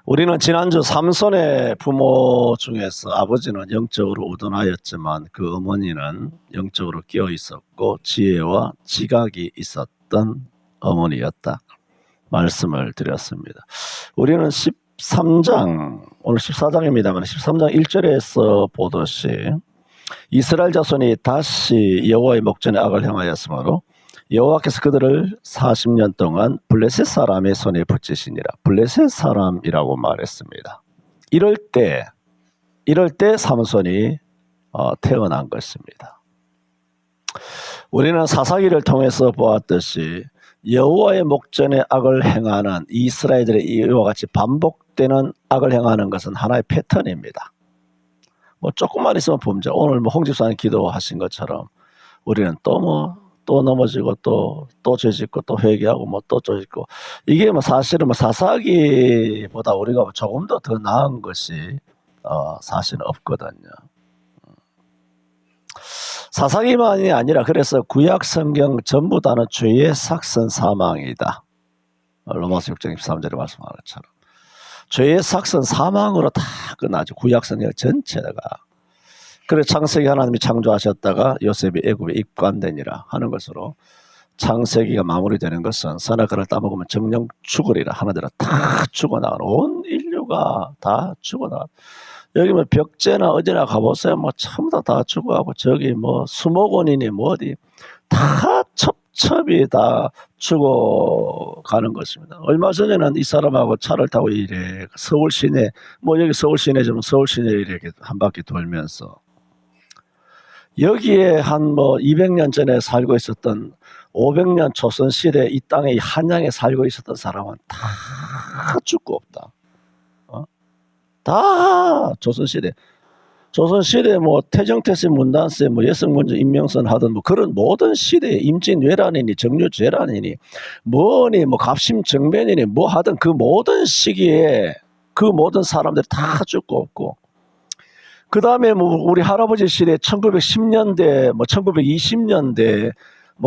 우리는 지난주 삼손의 부모 중에서 아버지는 영적으로 우둔하였지만 그 어머니는 영적으로 끼어 있었고 지혜와 지각이 있었던 어머니였다 말씀을 드렸습니다. 우리는 13장, 오늘 14장입니다만 13장 1절에서 보듯이 이스라엘 자손이 다시 여호와의 목전에 악을 행하였으므로 여호와께서 그들을 40년 동안 블레셋 사람의 손에 붙이시니라. 블레셋 사람이라고 말했습니다. 이럴 때 삼손이 태어난 것입니다. 우리는 사사기를 통해서 보았듯이 여호와의 목전에 악을 행하는 이스라엘들의 이와 같이 반복되는 악을 행하는 것은 하나의 패턴입니다. 뭐 조금만 있으면 범죄. 오늘 홍 집사님 기도하신 것처럼 우리는 또 넘어지고 또 죄짓고 또 회개하고 또 죄짓고, 이게 사실은 사사기보다 우리가 조금 더 나은 것이 사실은 없거든요. 사사기만이 아니라 그래서 구약 성경 전부 다는 죄의 삭선 사망이다. 로마서 6장 23절에 말씀하는 것처럼 죄의 삭선 사망으로 다 끝나죠. 구약 성경 전체가. 그래서 창세기 하나님이 창조하셨다가 요셉이 애굽에 입관되니라 하는 것으로 창세기가 마무리되는 것은 선악과를 따먹으면 정령 죽으리라 하나대로 다 죽어나가는, 온 인류가 다 죽어나가는. 여기 벽제나 어디나 가보세요. 전부 다 죽어가고, 저기 수목원이니 어디 다 첩첩이 다 죽어가는 것입니다. 얼마 전에는 이 사람하고 차를 타고 이래 서울 시내, 여기 서울 시내지만 서울 시내 이렇게 한 바퀴 돌면서 여기에 한 200년 전에 살고 있었던 500년 조선시대 이 땅에 한양에 살고 있었던 사람은 다 죽고 없다. 다 조선시대 태정태세 문단세 여성문제 임명선 하던 그런 모든 시대에 임진왜란이니 정유재란이니 뭐니 갑심정변이니 하던 그 모든 시기에 그 모든 사람들이 다 죽고 없고, 그 다음에 우리 할아버지 시대 1910년대 1920년대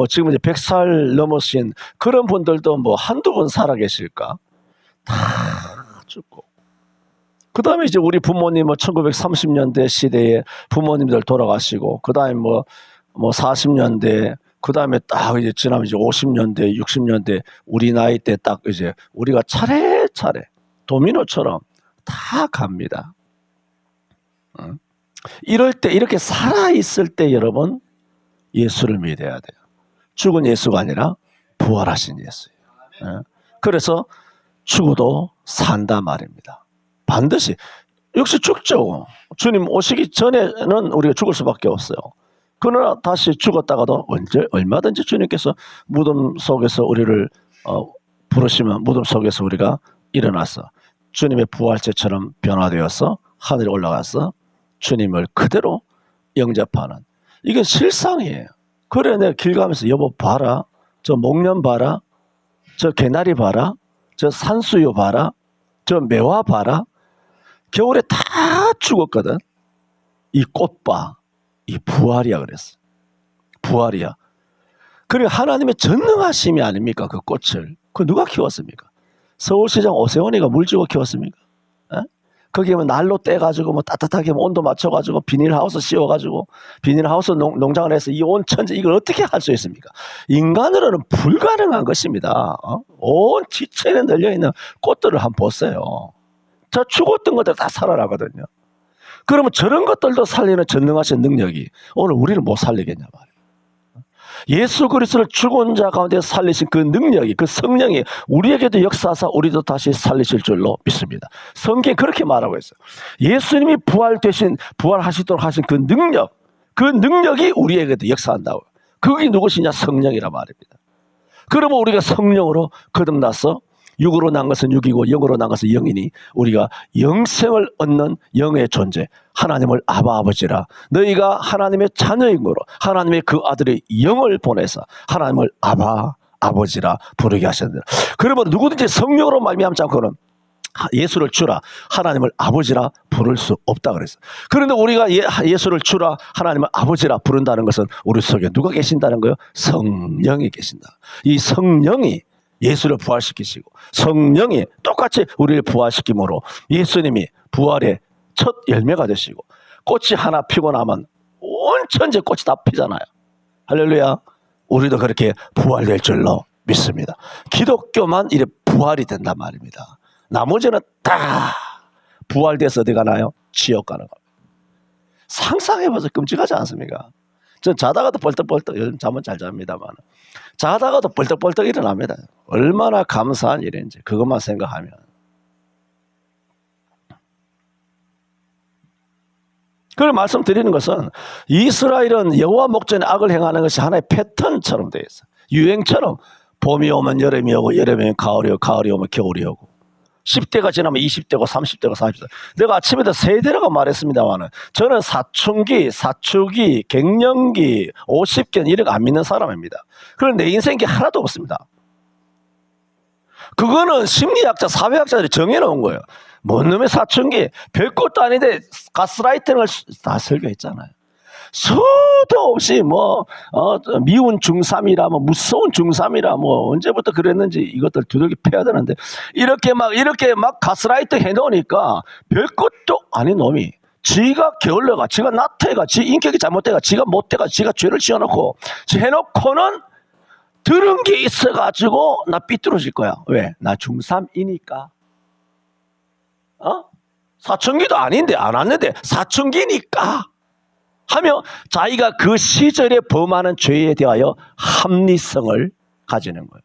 지금 이제 100살 넘으신 그런 분들도 한두 분 살아 계실까? 다 죽고. 그 다음에 이제 우리 부모님 1930년대 시대에 부모님들 돌아가시고, 그 다음에 40년대, 그 다음에 딱 이제 지나면 이제 50년대, 60년대 우리 나이 때 딱 이제 우리가 차례차례 도미노처럼 다 갑니다. 이럴 때, 이렇게 살아있을 때 여러분 예수를 믿어야 돼요. 죽은 예수가 아니라 부활하신 예수예요. 그래서 죽어도 산다 말입니다. 반드시. 역시 죽죠. 주님 오시기 전에는 우리가 죽을 수밖에 없어요. 그러나 다시 죽었다가도 얼마든지 주님께서 무덤 속에서 우리를 부르시면 무덤 속에서 우리가 일어나서 주님의 부활체처럼 변화되어서 하늘에 올라가서 주님을 그대로 영접하는, 이게 실상이에요. 그래 내가 길 가면서 여보 봐라, 저 목련 봐라, 저 개나리 봐라, 저 산수유 봐라, 저 매화 봐라. 겨울에 다 죽었거든. 이 꽃 봐, 이 부활이야 그랬어. 부활이야. 그리고 하나님의 전능하심이 아닙니까? 그 꽃을 그 누가 키웠습니까? 서울시장 오세훈이가 물 주고 키웠습니까? 거기에 날로 떼가지고 따뜻하게 온도 맞춰가지고 비닐하우스 씌워가지고 비닐하우스 농장을 해서 이 온 천지 이걸 어떻게 할 수 있습니까? 인간으로는 불가능한 것입니다. 온 지체에 널려있는 꽃들을 한번 보세요. 저 죽었던 것들 다 살아나거든요. 그러면 저런 것들도 살리는 전능하신 능력이 오늘 우리를 못 살리겠냐 말이에요. 예수 그리스도를 죽은 자 가운데 살리신 그 능력이, 그 성령이 우리에게도 역사하사 우리도 다시 살리실 줄로 믿습니다. 성경이 그렇게 말하고 있어요. 예수님이 부활하시도록 하신 그 능력이 우리에게도 역사한다고. 그게 누구시냐? 성령이라 말입니다. 그러면 우리가 성령으로 거듭나서 육으로 난 것은 육이고 영으로 난 것은 영이니 우리가 영생을 얻는 영의 존재, 하나님을 아버지라, 너희가 하나님의 자녀이므로 하나님의 그 아들의 영을 보내서 하나님을 아버지라 부르게 하셨느니라. 그러면 누구든지 성령으로 말미암지 않고는 예수를 주라 하나님을 아버지라 부를 수 없다 그랬어요. 그런데 우리가 예수를 주라 하나님을 아버지라 부른다는 것은 우리 속에 누가 계신다는 거예요? 성령이 계신다. 이 성령이 예수를 부활시키시고 성령이 똑같이 우리를 부활시킴으로 예수님이 부활의 첫 열매가 되시고 꽃이 하나 피고 나면 온 천지에 꽃이 다 피잖아요. 할렐루야. 우리도 그렇게 부활될 줄로 믿습니다. 기독교만 이래 부활이 된단 말입니다. 나머지는 다 부활돼서 어디 가나요? 지옥 가는 겁니다. 상상해봐서 끔찍하지 않습니까? 전 자다가도 벌떡벌떡, 요즘 잠은 잘 잡니다만 자다가도 벌떡벌떡 일어납니다. 얼마나 감사한 일인지 그것만 생각하면. 그걸 말씀드리는 것은 이스라엘은 여호와 목전에 악을 행하는 것이 하나의 패턴처럼 되어 있어요. 유행처럼 봄이 오면 여름이 오고 여름이 오면 가을이 오고 가을이 오면 겨울이 오고 10대가 지나면 20대고 30대고 40대. 내가 아침에도 세대라고 말했습니다만 저는 사춘기, 사축기, 갱년기, 50견 이런 거 안 믿는 사람입니다. 그럼 내 인생이 하나도 없습니다. 그거는 심리학자, 사회학자들이 정해놓은 거예요. 뭔 놈의 사춘기, 별것도 아닌데 가스라이팅을 다 설교했잖아요. 수도 없이 미운 중3이라 무서운 중3이라 언제부터 그랬는지 이것들 두들겨 패야 되는데 이렇게 막 가스라이팅 해놓으니까 별것도 아닌 놈이 지가 게을러가, 지가 나태가, 지 인격이 잘못돼가, 지가 못돼가, 지가 죄를 지어놓고 해놓고는 들은 게 있어가지고 나 삐뚤어질 거야. 왜? 나 중3이니까. 사춘기도 아닌데 안 왔는데 사춘기니까 하며 자기가 그 시절에 범하는 죄에 대하여 합리성을 가지는 거예요.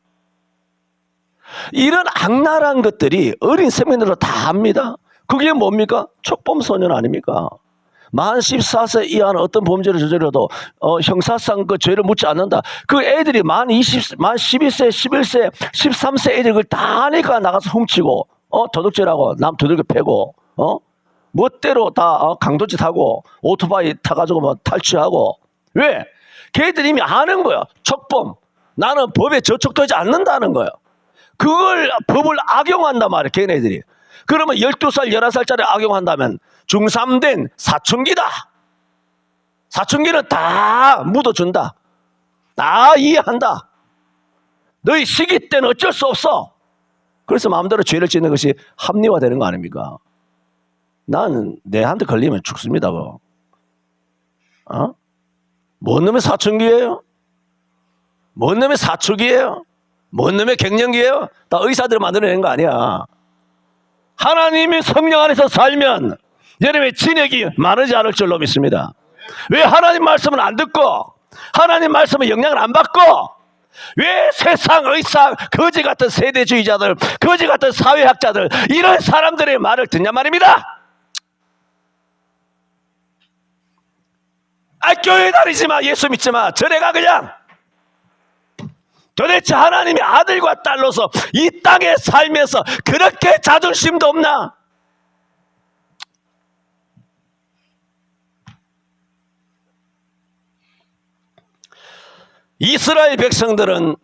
이런 악랄한 것들이 어린 세민들로 다 압니다. 그게 뭡니까? 촉범소년 아닙니까? 만 14세 이하는 어떤 범죄를 저질러도 형사상 그 죄를 묻지 않는다. 그 애들이 만 12세, 11세, 13세 애들 그걸 다 아니까 나가서 훔치고 도둑질하고 남 두들겨 패고 멋대로 다 강도짓 하고 오토바이 타가지고 탈취하고. 왜? 걔들이 이미 아는 거야. 촉범. 나는 법에 저촉되지 않는다는 거야. 그걸 법을 악용한단 말이야. 걔네들이. 그러면 12살 11살짜리 악용한다면 중3 된 사춘기다. 사춘기는 다 묻어준다. 다 이해한다. 너희 시기 때는 어쩔 수 없어. 그래서 마음대로 죄를 짓는 것이 합리화되는 거 아닙니까? 나는 내한테 걸리면 죽습니다. 뭔 놈의 사춘기예요? 뭔 놈의 사축이에요? 뭔 놈의 갱년기예요? 다 의사들이 만들어낸 거 아니야. 하나님이 성령 안에서 살면 여러분의 진액이 마르지 않을 줄로 믿습니다. 왜 하나님 말씀을 안 듣고 하나님 말씀을 영향을 안 받고 왜 세상 의사 거지 같은 세대주의자들, 거지 같은 사회학자들 이런 사람들의 말을 듣냐 말입니다. 교회 다니지 마, 예수 믿지 마, 절에 가 그냥. 도대체 하나님의 아들과 딸로서 이 땅에 살면서 그렇게 자존심도 없나? 이스라엘 백성들은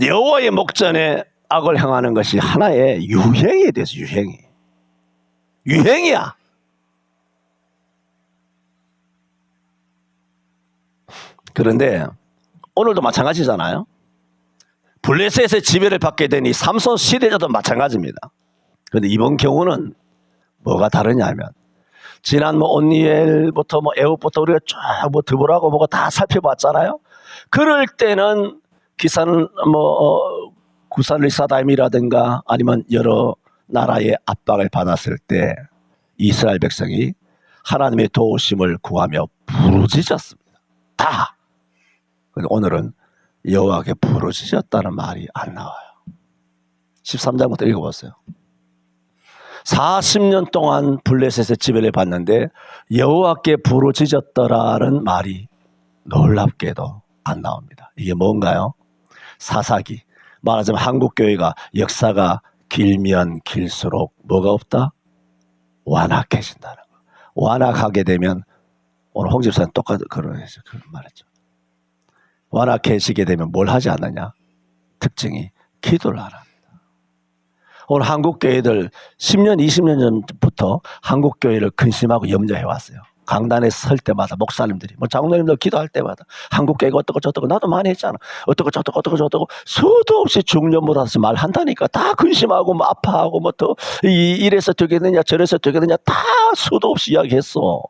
여호와의 목전에 악을 행하는 것이 하나의 유행이 돼서 유행이야. 그런데 오늘도 마찬가지잖아요. 블레셋의 지배를 받게 되니 삼손 시대자도 마찬가지입니다. 그런데 이번 경우는 뭐가 다르냐면 지난 온니엘부터 에훗부터 우리가 쫙 드보라고 뭐가 다 살펴봤잖아요. 그럴 때는 기사는 구산 리사다임이라든가 아니면 여러 나라의 압박을 받았을 때 이스라엘 백성이 하나님의 도우심을 구하며 부르짖었습니다. 다. 오늘은 여호와께 부르짖었다는 말이 안 나와요. 13장부터 읽어보세요. 40년 동안 블레셋의 지배를 받는데 여호와께 부르짖었더라는 말이 놀랍게도 안 나옵니다. 이게 뭔가요? 사사기. 말하자면 한국교회가 역사가 길면 길수록 뭐가 없다? 완악해진다는 거. 완악하게 되면 오늘 홍 집사님 똑같은 그런 말했죠. 완악해지게 되면 뭘 하지 않느냐? 특징이 기도를 안 합니다. 오늘 한국교회들 10년, 20년 전부터 한국교회를 근심하고 염려해 왔어요. 강단에 설 때마다 목사님들이 뭐 장로님들 기도할 때마다 한국교회가 어떻고 저떻고 나도 많이 했잖아. 어떻고 저떻고 수도 없이 중년보다서 말한다니까. 다 근심하고 뭐 아파하고 뭐 또 이래서 되겠느냐 저래서 되겠느냐 다 수도 없이 이야기했어.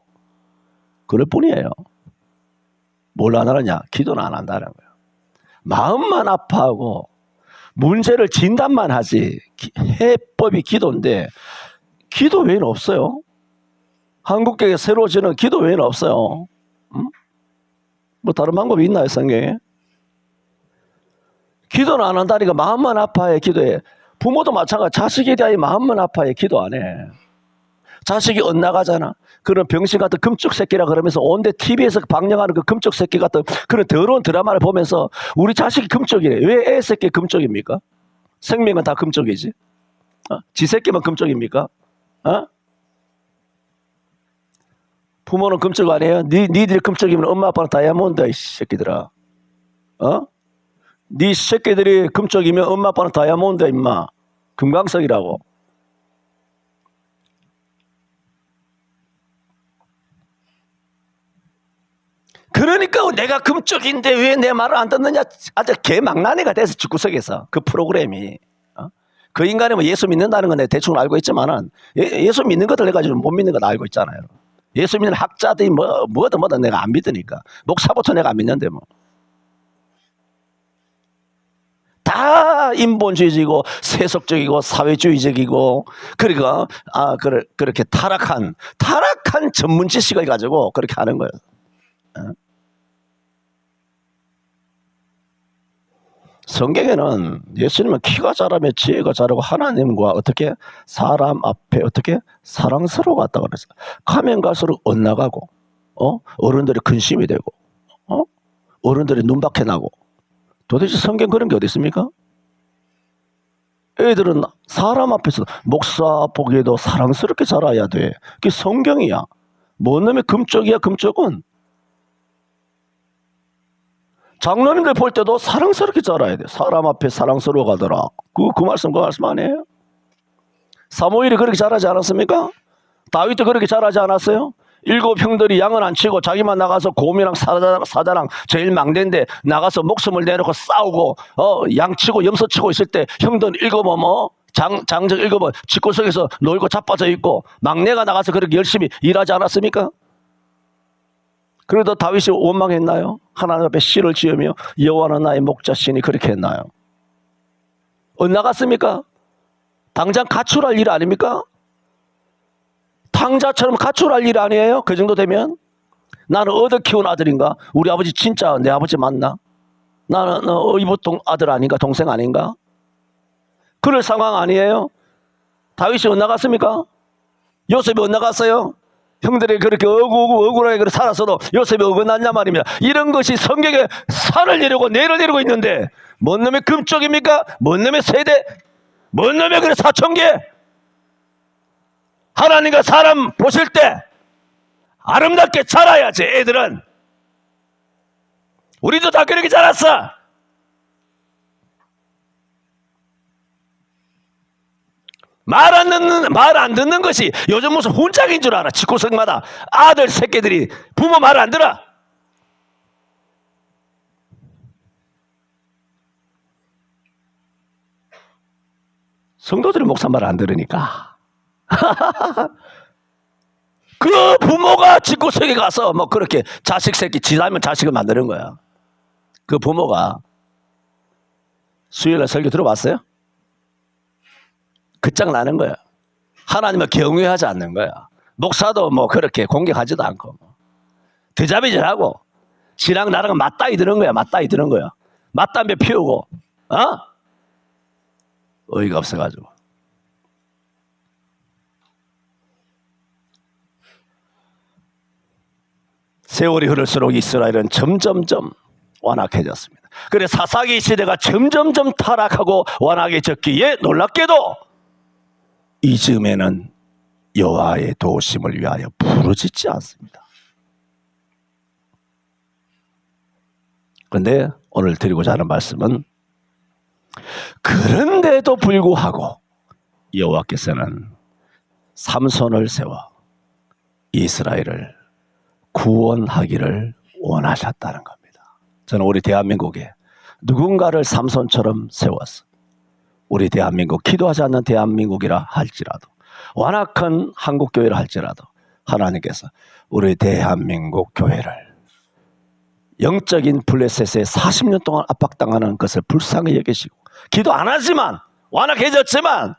그럴 뿐이에요. 뭘 안 하느냐? 기도는 안 한다는 거예요. 마음만 아파하고 문제를 진단만 하지 해법이 기도인데 기도 외에는 없어요. 한국교회 새로워지는 기도 외에는 없어요. 뭐 다른 방법이 있나요, 성경에? 기도는 안 한다니까. 마음만 아파해 기도해. 부모도 마찬가지. 자식에 대하여 마음만 아파해 기도 안 해. 자식이 엇나가잖아. 그런 병신 같은 금쪽 새끼라 그러면서 온데 TV에서 방영하는 그 금쪽 새끼 같은 그런 더러운 드라마를 보면서 우리 자식이 금쪽이래. 왜 애 새끼 금쪽입니까? 생명은 다 금쪽이지. 지 새끼만 금쪽입니까? 부모는 금쪽 아니에요? 니들이 금쪽이면 엄마 아빠는 다이아몬드야, 이 새끼들아. 니 새끼들이 금쪽이면 엄마 아빠는 다이아몬드야, 임마. 금강석이라고. 그러니까 내가 금쪽인데 왜 내 말을 안 듣느냐. 아주 개망나니가 돼서 집구석에서 그 프로그램이. 그 인간이 뭐 예수 믿는다는 건 내가 대충 알고 있지만은 예수 믿는 것들 내가 지금 못 믿는 건 알고 있잖아요. 예수 믿는 학자들이 뭐든 내가 안 믿으니까. 목사부터 내가 안 믿는데 뭐. 다 인본주의적이고 세속적이고 사회주의적이고 그러니까 그렇게 타락한 전문 지식을 가지고 그렇게 하는 거예요. 성경에는 예수님은 키가 자라며 지혜가 자라고 하나님과 어떻게 사람 앞에 어떻게 사랑스러워갔다고 그랬어요. 가면 갈수록 엇나가고 어른들이 근심이 되고 어른들이 눈밖에 나고. 도대체 성경 그런 게 어디 있습니까? 애들은 사람 앞에서 목사 보기에도 사랑스럽게 자라야 돼. 그게 성경이야. 뭔 놈의 금쪽이야. 금쪽은 장로님들 볼 때도 사랑스럽게 자라야 돼. 사람 앞에 사랑스러워 가더라. 그 말씀 아니에요? 사무엘이 그렇게 자라지 않았습니까? 다윗도 그렇게 자라지 않았어요? 7 형들이 양은 안 치고 자기만 나가서 곰이랑 사자랑 제일 막내인데 나가서 목숨을 내놓고 싸우고 양 치고 염소 치고 있을 때 형들 7은 장정 7은 집구석에서 놀고 자빠져 있고 막내가 나가서 그렇게 열심히 일하지 않았습니까? 그래도 다윗이 원망했나요? 하나님 앞에 시를 지으며 여호와는 나의 목자시니 그렇게 했나요? 엇나갔습니까? 당장 가출할 일 아닙니까? 탕자처럼 가출할 일 아니에요? 그 정도 되면? 나는 얻어 키운 아들인가? 우리 아버지 진짜 내 아버지 맞나? 나는 의붓동 아들 아닌가? 동생 아닌가? 그럴 상황 아니에요? 다윗이 엇나갔습니까? 요셉이 엇나갔어요? 형들이 그렇게 억울하게 살았어도 요셉이 어긋났냐 말입니다. 이런 것이 성경에 산을 내리고 내를 내리고 있는데 뭔 놈의 금쪽입니까? 뭔 놈의 세대? 뭔 놈의 그래 사천계? 하나님과 사람 보실 때 아름답게 자라야지. 애들은 우리도 다 그렇게 자랐어. 말 안 듣는 것이 요즘 무슨 훈장인 줄 알아. 집구석마다 아들 새끼들이 부모 말을 안 들어. 성도들이 목사 말 안 들으니까 그 부모가 집구석에 가서 뭐 그렇게 자식 새끼 지나면 자식을 만드는 거야. 그 부모가 수요일날 설교 들어봤어요? 끝장나는 거야. 하나님을 경외하지 않는 거야. 목사도 뭐 그렇게 공격하지도 않고 드자비질하고 신랑 나랑 맞다이 드는 거야. 맞담배 피우고 어이가 없어가지고. 세월이 흐를수록 이스라엘은 점점점 완악해졌습니다. 그래 사사기 시대가 점점점 타락하고 완악해졌기에 놀랍게도 이 즈음에는 여호와의 도우심을 위하여 부르짖지 않습니다. 그런데 오늘 드리고자 하는 말씀은 그런데도 불구하고 여호와께서는 삼손을 세워 이스라엘을 구원하기를 원하셨다는 겁니다. 저는 우리 대한민국에 누군가를 삼손처럼 세웠어. 우리 대한민국, 기도하지 않는 대한민국이라 할지라도, 완악한 한국교회라 할지라도 하나님께서 우리 대한민국 교회를 영적인 블레셋에 40년 동안 압박당하는 것을 불쌍히 여기시고, 기도 안 하지만, 완악해졌지만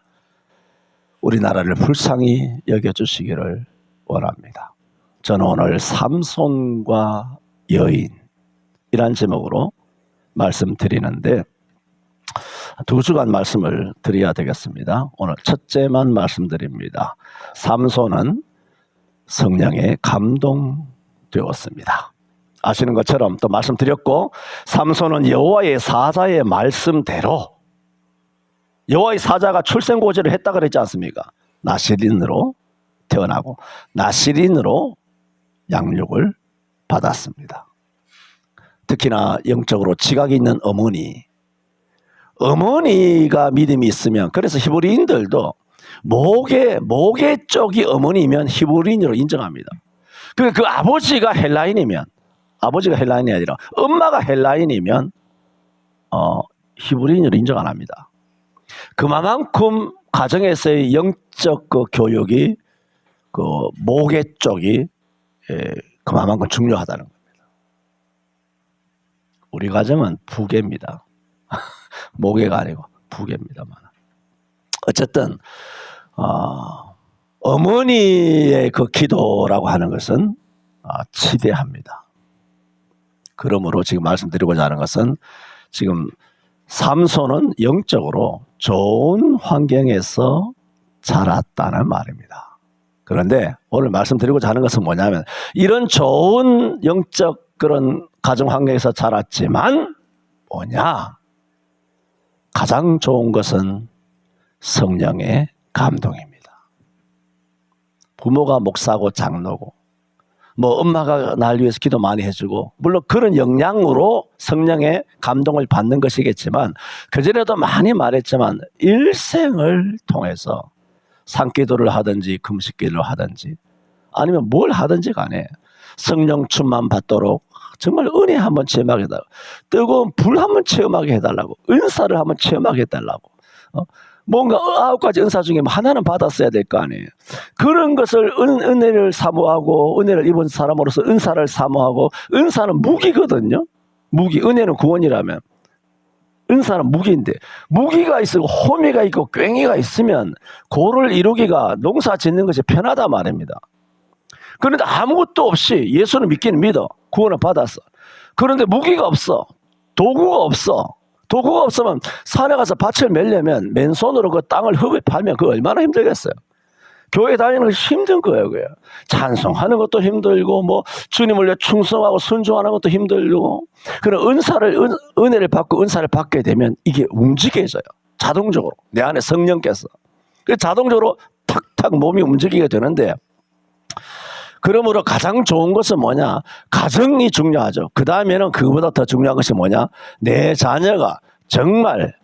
우리나라를 불쌍히 여겨주시기를 원합니다. 저는 오늘 삼손과 여인이란 제목으로 말씀드리는데, 2주간 말씀을 드려야 되겠습니다. 오늘 첫째만 말씀드립니다. 삼손은 성령에 감동되었습니다. 아시는 것처럼 또 말씀드렸고, 삼손은 여호와의 사자의 말씀대로, 여호와의 사자가 출생고지를 했다 그랬지 않습니까? 나실인으로 태어나고 나실인으로 양육을 받았습니다. 특히나 영적으로 지각이 있는 어머니가 믿음이 있으면, 그래서 히브리인들도 목의 쪽이 어머니면 히브리인으로 인정합니다. 그 아버지가 헬라인이면, 아버지가 헬라인이 아니라 엄마가 헬라인이면 히브리인으로 인정 안 합니다. 그만큼 가정에서의 영적 교육이 목의 쪽이 그만큼 중요하다는 겁니다. 우리 가정은 부계입니다. 목계가 아니고 부계입니다만, 어쨌든 어머니의 그 기도라고 하는 것은 지대합니다. 그러므로 지금 말씀드리고자 하는 것은, 지금 삼손은 영적으로 좋은 환경에서 자랐다는 말입니다. 그런데 오늘 말씀드리고자 하는 것은 뭐냐면, 이런 좋은 영적 그런 가정 환경에서 자랐지만 가장 좋은 것은 성령의 감동입니다. 부모가 목사고 장로고, 엄마가 날 위해서 기도 많이 해주고, 물론 그런 영향으로 성령의 감동을 받는 것이겠지만, 그전에도 많이 말했지만 일생을 통해서 산기도를 하든지 금식기도를 하든지 아니면 뭘 하든지 간에 성령 충만 받도록 정말 은혜 한번 체험하게 해달라고, 뜨거운 불 한번 체험하게 해달라고, 은사를 한번 체험하게 해달라고, 뭔가 9가지 은사 중에 하나는 받았어야 될 거 아니에요. 그런 것을 은혜를 사모하고, 은혜를 입은 사람으로서 은사를 사모하고, 은사는 무기거든요. 은혜는 구원이라면 은사는 무기인데, 무기가 있고 호미가 있고 괭이가 있으면 고를 이루기가, 농사 짓는 것이 편하다 말입니다. 그런데 아무것도 없이 예수는 믿기는 믿어, 구원을 받았어. 그런데 무기가 없어, 도구가 없으면 산에 가서 밭을 매려면 맨손으로 그 땅을 흙을 팔면 그거 얼마나 힘들겠어요. 교회 다니는 것이 힘든 거예요. 그게 찬송하는 것도 힘들고, 주님을 위해 충성하고 순종하는 것도 힘들고, 그런 은혜를 받고 은사를 받게 되면 이게 움직여져요. 자동적으로 내 안에 성령께서 자동적으로 탁탁 몸이 움직이게 되는데, 그러므로 가장 좋은 것은 뭐냐? 가정이 중요하죠. 그 다음에는 그거보다 더 중요한 것이 뭐냐? 내 자녀가 정말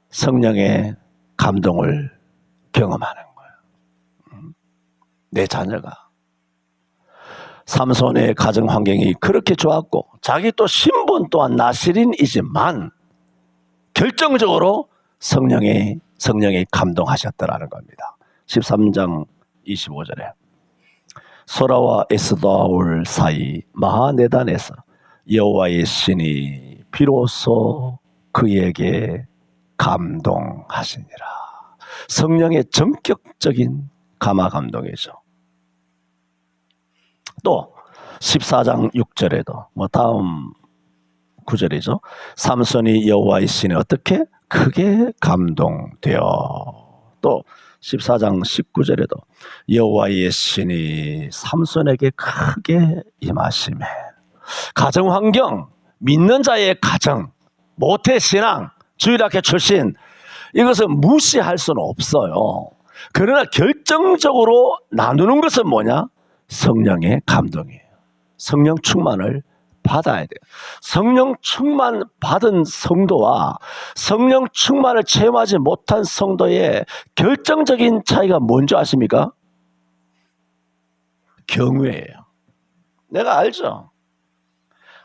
성령의 감동을 경험하는 거예요. 내 자녀가. 삼손의 가정 환경이 그렇게 좋았고, 자기 또 신분 또한 나실인이지만 결정적으로 성령이 감동하셨더라는 겁니다. 13장 25절에 소라와 에스다올 사이 마하네단에서 여호와의 신이 비로소 그에게 감동하시니라. 성령의 전격적인 감화 감동이죠. 또 14장 6절에도 다음 구절이죠. 삼손이 여호와의 신에 어떻게 크게 감동되어, 또 14장 19절에도 여호와의 신이 삼손에게 크게 임하시매. 가정 환경, 믿는 자의 가정, 모태신앙, 주일학교 출신, 이것은 무시할 수는 없어요. 그러나 결정적으로 나누는 것은 뭐냐? 성령의 감동이에요. 성령 충만을 받아야 돼요. 성령 충만 받은 성도와 성령 충만을 체험하지 못한 성도의 결정적인 차이가 뭔지 아십니까? 경외예요. 내가 알죠.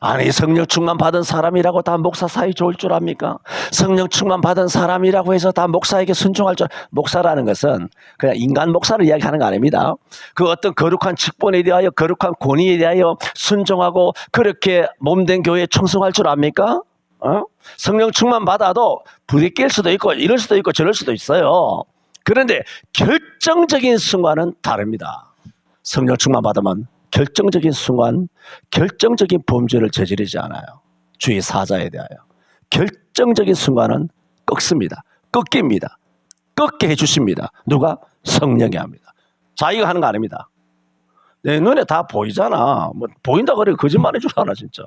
아니 성령 충만 받은 사람이라고 다 목사 사이 좋을 줄 압니까? 성령 충만 받은 사람이라고 해서 다 목사에게 순종할 줄. 목사라는 것은 그냥 인간 목사를 이야기하는 거 아닙니다. 그 어떤 거룩한 직분에 대하여 거룩한 권위에 대하여 순종하고 그렇게 몸된 교회에 충성할 줄 압니까? 성령 충만 받아도 부딪힐 수도 있고 이럴 수도 있고 저럴 수도 있어요. 그런데 결정적인 순간은 다릅니다. 성령 충만 받으면 결정적인 순간 결정적인 범죄를 저지르지 않아요. 주의 사자에 대하여 결정적인 순간은 꺾습니다. 꺾입니다. 꺾게 해주십니다. 누가? 성령이 합니다. 자기가 하는 거 아닙니다. 내 눈에 다 보이잖아. 뭐 보인다 그래 거짓말인 줄 알아 진짜.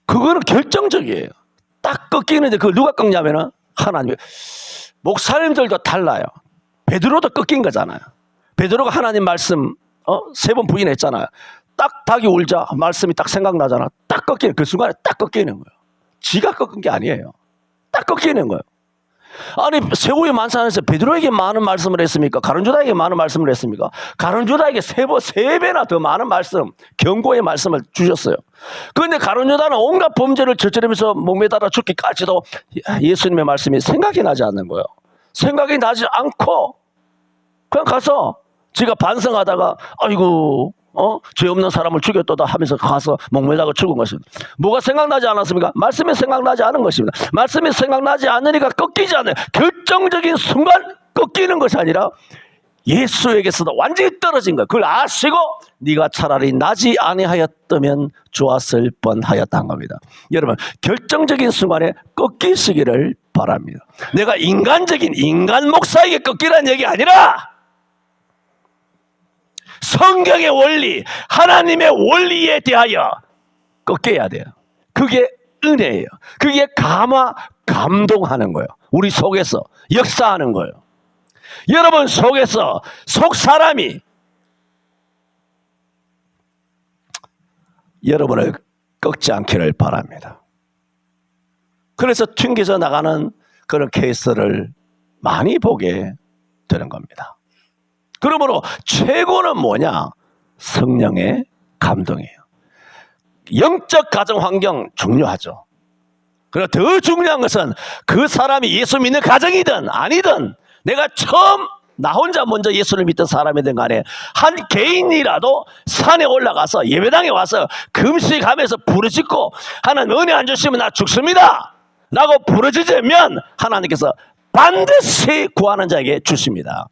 그거는 결정적이에요. 딱 꺾이는데 그걸 누가 꺾냐면은 하나님. 목사님들도 달라요. 베드로도 꺾인 거잖아요. 베드로가 하나님 말씀 3번 부인했잖아요. 딱 닭이 울자 말씀이 딱 생각나잖아. 딱 꺾이는 그 순간에 딱 꺾이는 거예요. 지가 꺾은 게 아니에요. 딱 꺾이는 거예요. 아니 세후의 만찬에서 베드로에게 많은 말씀을 했습니까? 가룟유다에게 많은 말씀을 했습니까? 가룟유다에게 3배나 더 많은 말씀, 경고의 말씀을 주셨어요. 그런데 가룟유다는 온갖 범죄를 저지르면서 목매달아 죽기까지도 예수님의 말씀이 생각이 나지 않는 거예요. 생각이 나지 않고 그냥 가서 지가 반성하다가 아이고 죄 없는 사람을 죽였도다 하면서 가서 목매다가 죽은 것입니다. 뭐가 생각나지 않았습니까? 말씀이 생각나지 않은 것입니다. 말씀이 생각나지 않으니까 꺾이지 않아요. 결정적인 순간 꺾이는 것이 아니라 예수에게서도 완전히 떨어진 거예요. 그걸 아시고 네가 차라리 나지 아니하였다면 좋았을 뻔하였다는 겁니다. 여러분 결정적인 순간에 꺾이시기를 바랍니다. 내가 인간적인 인간 목사에게 꺾이라는 얘기 아니라 성경의 원리, 하나님의 원리에 대하여 꺾여야 돼요. 그게 은혜예요. 그게 감동하는 거예요. 우리 속에서 역사하는 거예요. 여러분 속에서 속 사람이 여러분을 꺾지 않기를 바랍니다. 그래서 튕겨져 나가는 그런 케이스를 많이 보게 되는 겁니다. 그러므로 최고는 뭐냐? 성령의 감동이에요. 영적 가정 환경 중요하죠. 그리고 더 중요한 것은 그 사람이 예수 믿는 가정이든 아니든 내가 처음 나 혼자 먼저 예수를 믿던 사람이든 간에 한 개인이라도 산에 올라가서 예배당에 와서 금식하면서 부르짖고 하나님 은혜 안 주시면 나 죽습니다 라고 부르짖으면 하나님께서 반드시 구하는 자에게 주십니다.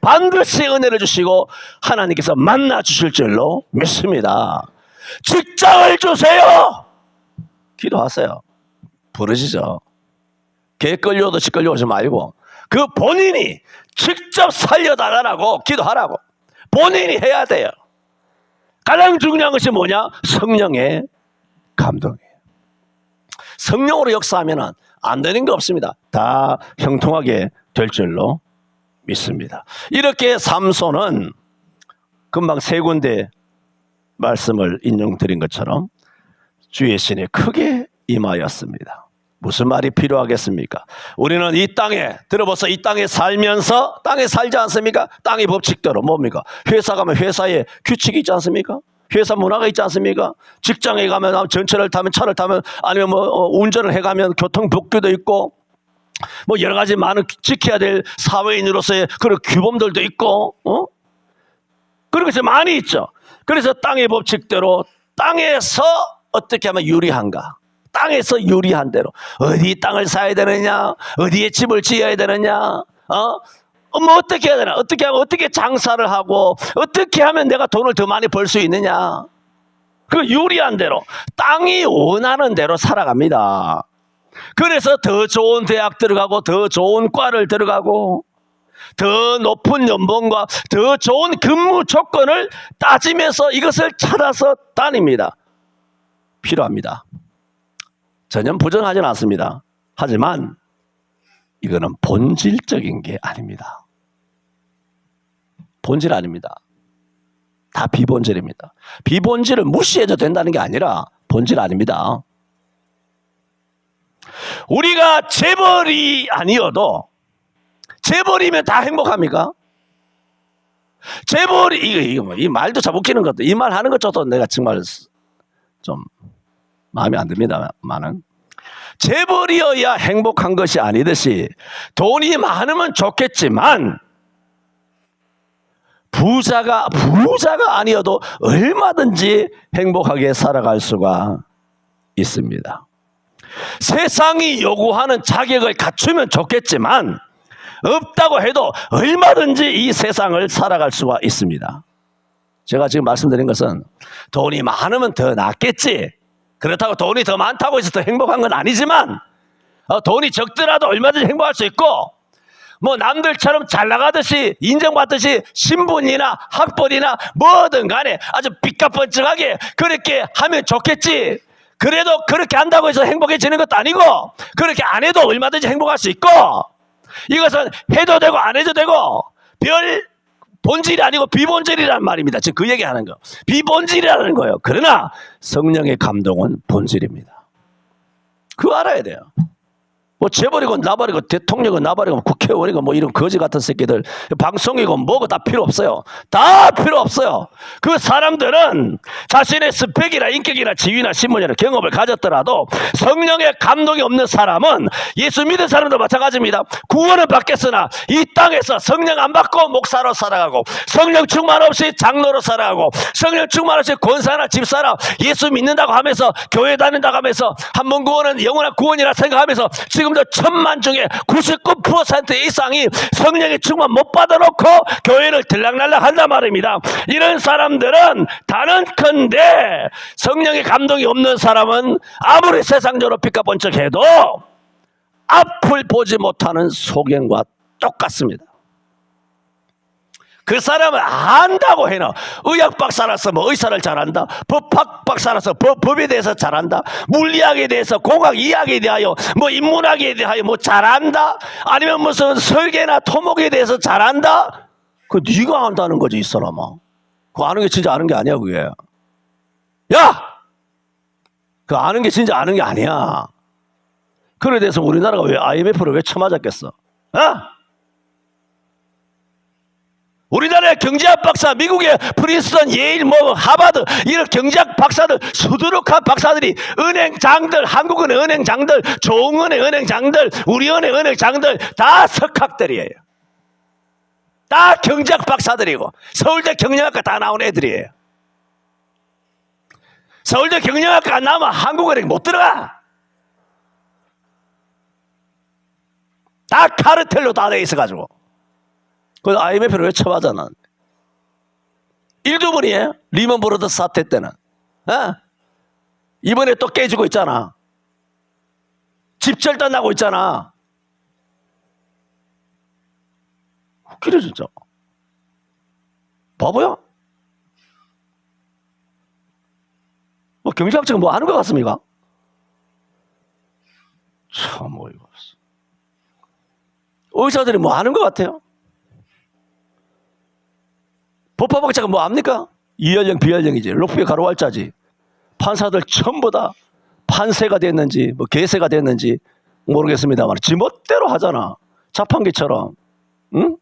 반드시 은혜를 주시고 하나님께서 만나 주실 줄로 믿습니다. 직장을 주세요. 기도하세요. 부르짖어. 개 끌려도 지 끌려오지 말고 그 본인이 직접 살려달라고 기도하라고 본인이 해야 돼요. 가장 중요한 것이 뭐냐? 성령의 감동이에요. 성령으로 역사하면 안 되는 게 없습니다. 다 형통하게 될 줄로 믿습니다. 이렇게 삼손은 금방 3군데 말씀을 인용드린 것처럼 주의 신에 크게 임하였습니다. 무슨 말이 필요하겠습니까? 우리는 이 땅에 들어봐서 이 땅에 살면서 땅에 살지 않습니까? 땅의 법칙대로 뭡니까? 회사 가면 회사에 규칙이 있지 않습니까? 회사 문화가 있지 않습니까? 직장에 가면 전철을 타면 차를 타면 아니면 운전을 해가면 교통법규도 있고 뭐 여러 가지 많은 지켜야 될 사회인으로서의 그런 규범들도 있고 그런 것이 많이 있죠. 그래서 땅의 법칙대로 땅에서 어떻게 하면 유리한가? 땅에서 유리한 대로 어디 땅을 사야 되느냐? 어디에 집을 지어야 되느냐? 뭐 어떻게 해야 되나? 어떻게 하면 어떻게 장사를 하고 어떻게 하면 내가 돈을 더 많이 벌 수 있느냐? 그 유리한 대로 땅이 원하는 대로 살아갑니다. 그래서 더 좋은 대학 들어가고 더 좋은 과를 들어가고 더 높은 연봉과 더 좋은 근무 조건을 따지면서 이것을 찾아서 다닙니다. 필요합니다. 전혀 부정하지는 않습니다. 하지만 이거는 본질적인 게 아닙니다. 본질 아닙니다. 다 비본질입니다. 비본질을 무시해도 된다는 게 아니라 본질 아닙니다. 우리가 재벌이 아니어도 재벌이면 다 행복합니까? 재벌이 이 말도 참 웃기는 것도 이 말 하는 것조차도 내가 정말 좀 마음에 안 듭니다만은 재벌이어야 행복한 것이 아니듯이 돈이 많으면 좋겠지만 부자가 아니어도 얼마든지 행복하게 살아갈 수가 있습니다. 세상이 요구하는 자격을 갖추면 좋겠지만 없다고 해도 얼마든지 이 세상을 살아갈 수가 있습니다. 제가 지금 말씀드린 것은 돈이 많으면 더 낫겠지, 그렇다고 돈이 더 많다고 해서 더 행복한 건 아니지만 돈이 적더라도 얼마든지 행복할 수 있고 뭐 남들처럼 잘 나가듯이 인정받듯이 신분이나 학벌이나 뭐든 간에 아주 삐까뻔쩍하게 그렇게 하면 좋겠지, 그래도 그렇게 한다고 해서 행복해지는 것도 아니고 그렇게 안 해도 얼마든지 행복할 수 있고 이것은 해도 되고 안 해도 되고 별 본질이 아니고 비본질이라는 말입니다. 지금 그 얘기하는 거 비본질이라는 거예요. 그러나 성령의 감동은 본질입니다. 그거 알아야 돼요. 뭐 재벌이고 나발이고 대통령이고 나발이고 국회의원이고 뭐 이런 거지 같은 새끼들 방송이고 뭐고 다 필요 없어요. 다 필요 없어요. 그 사람들은 자신의 스펙이나 인격이나 지위나 신분이나 경험을 가졌더라도 성령의 감동이 없는 사람은 예수 믿는 사람도 마찬가지입니다. 구원은 받겠으나 이 땅에서 성령 안 받고 목사로 살아가고 성령 충만 없이 장로로 살아가고 성령 충만 없이 권사나 집사나 예수 믿는다고 하면서 교회 다닌다고 하면서 한 번 구원은 영원한 구원이라 생각하면서 지금도 1000만 중에 99% 이상이 성령의 충만 못 받아놓고 교회를 들락날락 한단 말입니다. 이런 사람들은 단언컨대 성령의 감동이 없는 사람은 아무리 세상적으로 삐까번쩍해도 앞을 보지 못하는 소경과 똑같습니다. 그 사람은 안다고 해놔. 의학 박사라서 뭐 의사를 잘한다, 법학 박사라서 법에 대해서 잘한다, 물리학에 대해서 공학 이학에 대하여 뭐 인문학에 대하여 뭐 잘한다, 아니면 무슨 설계나 토목에 대해서 잘한다. 그 네가 안다는 거지 이 사람아. 그거 아는 게 진짜 아는 게 아니야 그게. 야! 그 아는 게 진짜 아는 게 아니야. 그래 대해서 우리나라가 왜 IMF를 왜 쳐맞았겠어? 우리나라의 경제학 박사, 미국의 프린스턴, 예일, 뭐 하버드 이런 경제학 박사들, 수두룩한 박사들이 은행장들, 한국은 은행장들, 조은의 은행장들, 우리은행 은행장들 다 석학들이에요. 다 경제학 박사들이고 서울대 경영학과 다 나온 애들이에요. 서울대 경영학과 안 나오면 한국은행 못 들어가. 다 카르텔로 다 돼 있어가지고. 그 IMF를 왜 쳐맞아나? 일두분이에요. 리먼 브러더스 사태 때는. 이번에 또 깨지고 있잖아. 집절단 나고 있잖아. 웃기네 진짜. 바보야? 뭐 경제학자가 뭐 아는 것 같습니까? 참 어이가 없어. 의사들이 뭐 아는 것 같아요? 법학자가 뭐 압니까? 이연령 비연령이지. 로프의 가로왈자지. 판사들 전부 다 판세가 됐는지 뭐 개세가 됐는지 모르겠습니다만 지멋대로 하잖아. 자판기처럼. 응?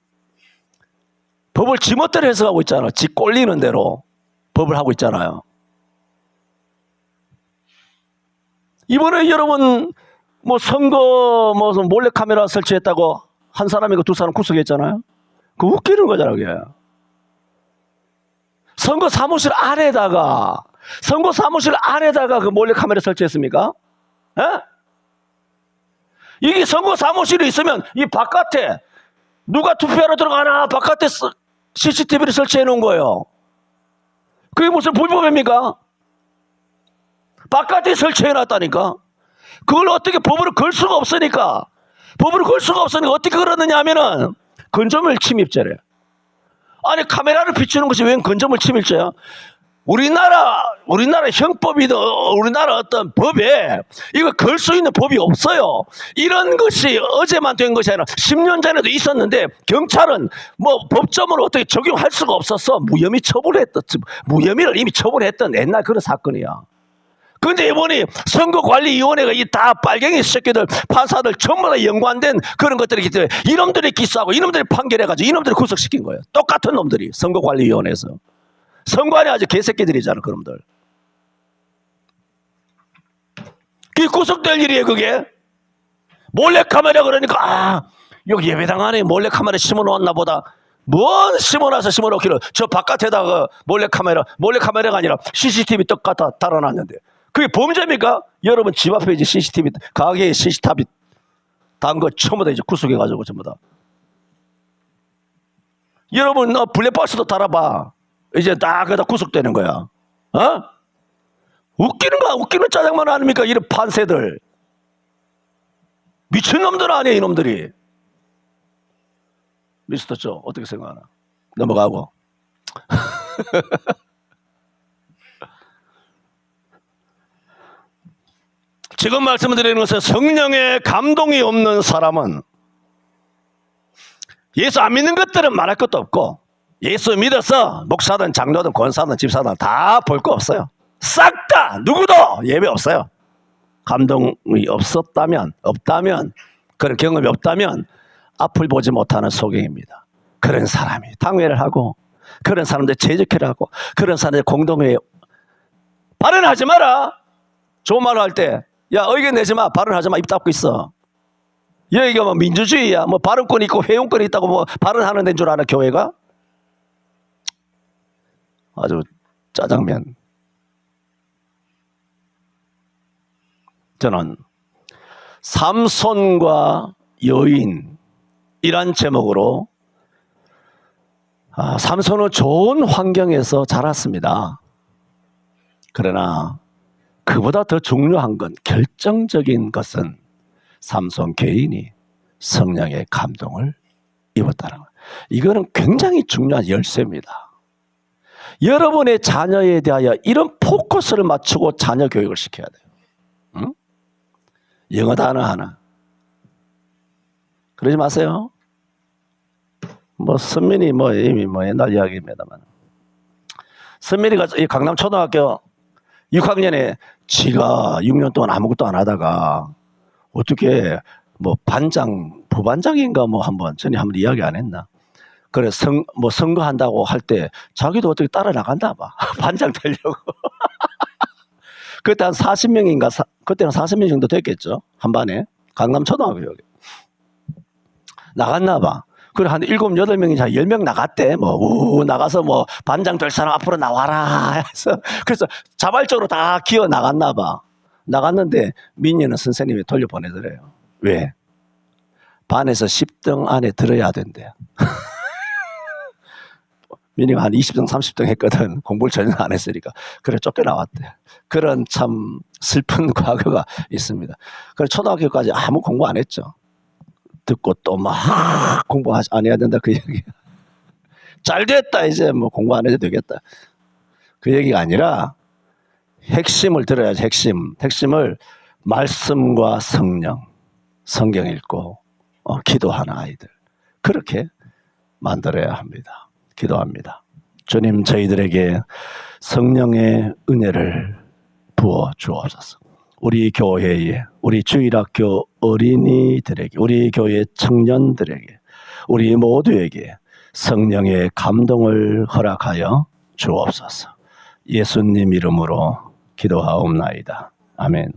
법을 지멋대로 해석하고 있잖아. 지 꼴리는 대로 법을 하고 있잖아요. 이번에 여러분 뭐 선거 뭐 몰래카메라 설치했다고 한 사람이고 두 사람 구속했잖아요. 그 웃기는 거잖아 그게. 선거 사무실 안에다가 그 몰래카메라 설치했습니까? 이게 선거 사무실이 있으면 이 바깥에 누가 투표하러 들어가나 바깥에 CCTV를 설치해 놓은 거예요. 그게 무슨 불법입니까? 바깥에 설치해 놨다니까. 그걸 어떻게 법으로 걸 수가 없으니까. 어떻게 그러느냐 하면은 건조물 침입죄래. 아니 카메라를 비추는 것이 웬 건조물 침입죄야? 우리나라 형법이든 우리나라 어떤 법에 이거 걸 수 있는 법이 없어요. 이런 것이 어제만 된 것이 아니라 10년 전에도 있었는데 경찰은 뭐 법조문을 어떻게 적용할 수가 없었어. 무혐의를 이미 처분했던 옛날 그런 사건이야. 근데 이번에 선거관리위원회가 이 다 빨갱이 새끼들, 판사들 전부 다 연관된 그런 것들이기 때문에 이놈들이 기소하고 이놈들이 판결해가지고 이놈들이 구속시킨 거예요. 똑같은 놈들이 선거관리위원회에서. 선관위 아주 개새끼들이잖아, 그놈들. 그게 구속될 일이에요, 그게. 몰래카메라 그러니까 여기 예배당 안에 몰래카메라 심어놓았나 보다. 뭔 심어놔서 심어놓기를 저 바깥에다가 몰래카메라가 아니라 CCTV 떡 갖다 달아놨는데 그게 범죄입니까? 여러분 집 앞에 이제 CCTV 가게에 CCTV 단 거 전부 다 이제 구속해가지고 전부 다. 여러분 블랙박스도 달아봐. 이제 다 그다 구속되는 거야. 웃기는 짜장면 아닙니까? 이런 판세들. 미친놈들 아니에요, 이놈들이. 미스터 조 어떻게 생각하나? 넘어가고. 지금 말씀드리는 것은 성령의 감동이 없는 사람은 예수 안 믿는 것들은 말할 것도 없고 예수 믿어서 목사든 장로든 권사든 집사든 다 볼 거 없어요. 싹 다 누구도 예배 없어요. 감동이 없다면 그런 경험이 없다면 앞을 보지 못하는 소경입니다. 그런 사람이 당회를 하고 그런 사람들 재직회를 하고 그런 사람들 공동회에 발언하지 마라. 좋은 말을 할 때 야 의견 내지 마. 발언하지 마. 입 닫고 있어. 여기가 뭐 민주주의야. 뭐 발언권 있고 회용권 있다고 뭐 발언하는 데인 줄 아나 교회가? 아주 짜장면. 저는 삼손과 여인이란 제목으로 삼손은 좋은 환경에서 자랐습니다. 그러나 그보다 더 중요한 건 결정적인 것은 삼손 개인이 성령의 감동을 입었다는 것. 이거는 굉장히 중요한 열쇠입니다. 여러분의 자녀에 대하여 이런 포커스를 맞추고 자녀 교육을 시켜야 돼요. 응? 영어 단어 하나. 그러지 마세요. 선민이 이미 옛날 이야기입니다만. 선민이가 이 강남 초등학교 6학년에 지가 6년 동안 아무것도 안 하다가 어떻게 부반장인가 한번 전에 한번 이야기 안 했나? 그래 선거한다고 할 때 자기도 어떻게 따라 나간다 봐. 반장 되려고. 그때 한 40명인가 그때는 40명 정도 됐겠죠. 한 반에 강남 초등학교 여기 나갔나 봐. 그래 한 7, 8명이 10명 나갔대. 나가서 반장 될 사람 앞으로 나와라 해서 그래서 자발적으로 다 기어 나갔나 봐. 나갔는데 민희는 선생님이 돌려보내더래요. 왜? 반에서 10등 안에 들어야 된대요. 민희가 한 20등, 30등 했거든. 공부를 전혀 안 했으니까. 그래 쫓겨나왔대. 그런 참 슬픈 과거가 있습니다. 그래 초등학교까지 아무 공부 안 했죠. 듣고 또 공부 안 해야 된다 그 얘기. 잘 됐다 이제 공부 안 해도 되겠다. 그 얘기가 아니라 핵심을 들어야지. 핵심을 말씀과 성경 읽고 기도하는 아이들. 그렇게 만들어야 합니다. 기도합니다. 주님 저희들에게 성령의 은혜를 부어 주옵소서. 우리 교회에 우리 주일학교 어린이들에게 우리 교회 청년들에게 우리 모두에게 성령의 감동을 허락하여 주옵소서. 예수님 이름으로 기도하옵나이다. 아멘.